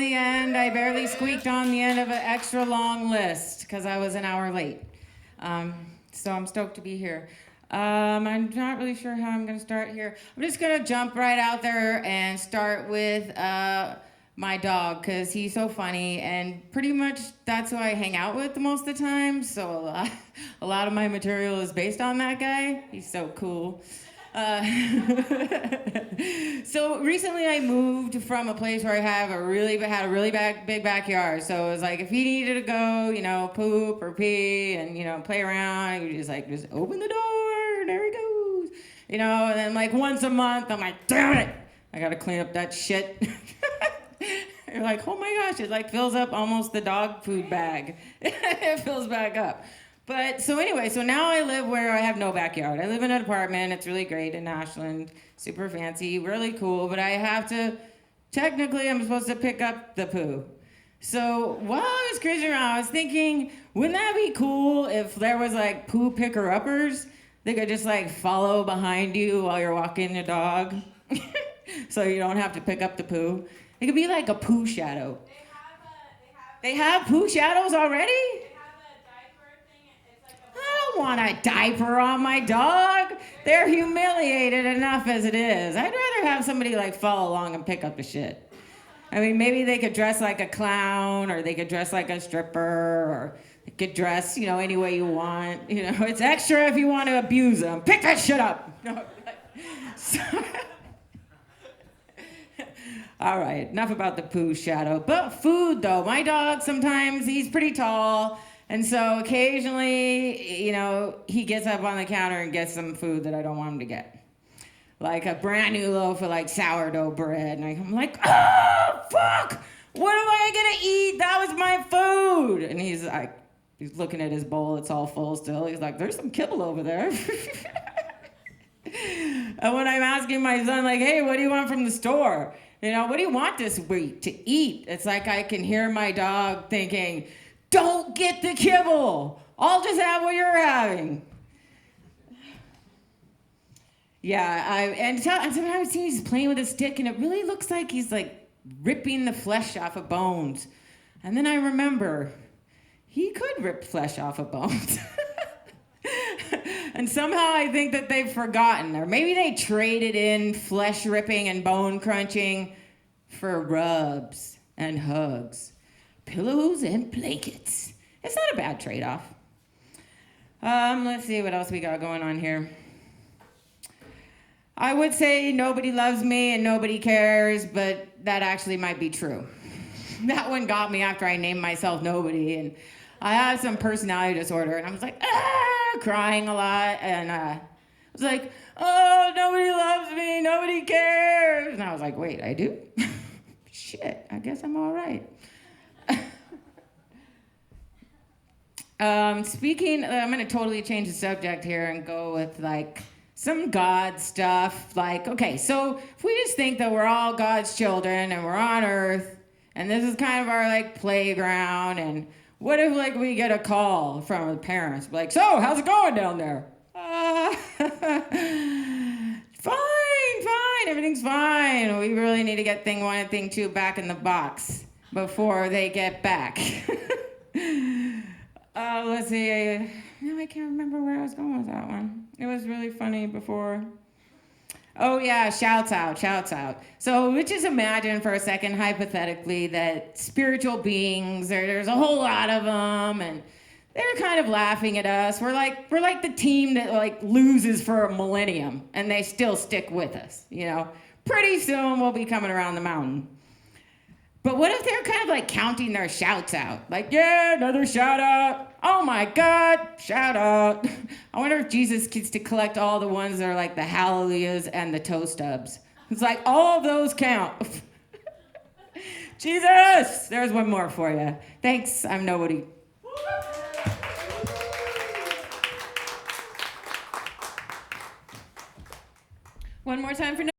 the end. I barely squeaked on the end of an extra long list because I was an hour late. So I'm stoked to be here. I'm not really sure how I'm going to start here. I'm just going to jump right out there and start with my dog because he's so funny, and pretty much that's who I hang out with the most of the time. So a lot of my material is based on that guy. He's so cool. So recently I moved from a place where I had a really big backyard. So it was like if he needed to go, poop or pee and, play around, you just open the door, there he goes. And then like once a month, I'm like, damn it, I gotta clean up that shit. You're like, oh my gosh, it like fills up almost the dog food bag. It fills back up. But so now I live where I have no backyard. I live in an apartment. It's really great in Ashland, super fancy, really cool. But technically I'm supposed to pick up the poo. So while I was cruising around, I was thinking, wouldn't that be cool if there was like poo picker-uppers? They could just like follow behind you while you're walking the dog. So you don't have to pick up the poo. It could be like a poo shadow. They have poo shadows already? I don't want a diaper on my dog. They're humiliated enough as it is. I'd rather have somebody like follow along and pick up the shit. I mean, maybe they could dress like a clown, or they could dress like a stripper, or they could dress, any way you want. It's extra if you want to abuse them. Pick that shit up. No. All right, enough about the poo shadow. But food, though. My dog, sometimes he's pretty tall. And so occasionally, he gets up on the counter and gets some food that I don't want him to get. Like a brand new loaf of like sourdough bread. And I'm like, oh, fuck! What am I gonna eat? That was my food! And he's looking at his bowl, it's all full still. He's like, there's some kibble over there. And when I'm asking my son, like, hey, what do you want from the store? What do you want this week to eat? It's like I can hear my dog thinking, don't get the kibble. I'll just have what you're having. Yeah, and sometimes he's playing with a stick, and it really looks like he's like ripping the flesh off of bones. And then I remember, he could rip flesh off of bones. And somehow I think that they've forgotten, or maybe they traded in flesh ripping and bone crunching for rubs and hugs. Pillows and blankets. It's not a bad trade-off. Let's see what else we got going on here. I would say nobody loves me and nobody cares, but that actually might be true. That one got me after I named myself Nobody, and I have some personality disorder, and I was like, crying a lot, and I was like, oh, nobody loves me, nobody cares. And I was like, wait, I do? Shit, I guess I'm all right. I'm going to totally change the subject here and go with like some God stuff. Like, okay, so if we just think that we're all God's children and we're on earth and this is kind of our like playground, and what if like we get a call from the parents like, so how's it going down there? Fine, everything's fine. We really need to get thing one and thing two back in the box before they get back. Let's see. Now I can't remember where I was going with that one. It was really funny before. Oh yeah, shouts out. So let's just imagine for a second, hypothetically, that spiritual beings, there's a whole lot of them, and they're kind of laughing at us. We're like the team that like loses for a millennium, and they still stick with us. Pretty soon we'll be coming around the mountain. But what if they're kind of like counting their shouts out? Like, yeah, another shout out. Oh my God, shout out. I wonder if Jesus gets to collect all the ones that are like the hallelujahs and the toe stubs. It's like all of those count. Jesus, there's one more for you. Thanks, I'm Nobody. One more time for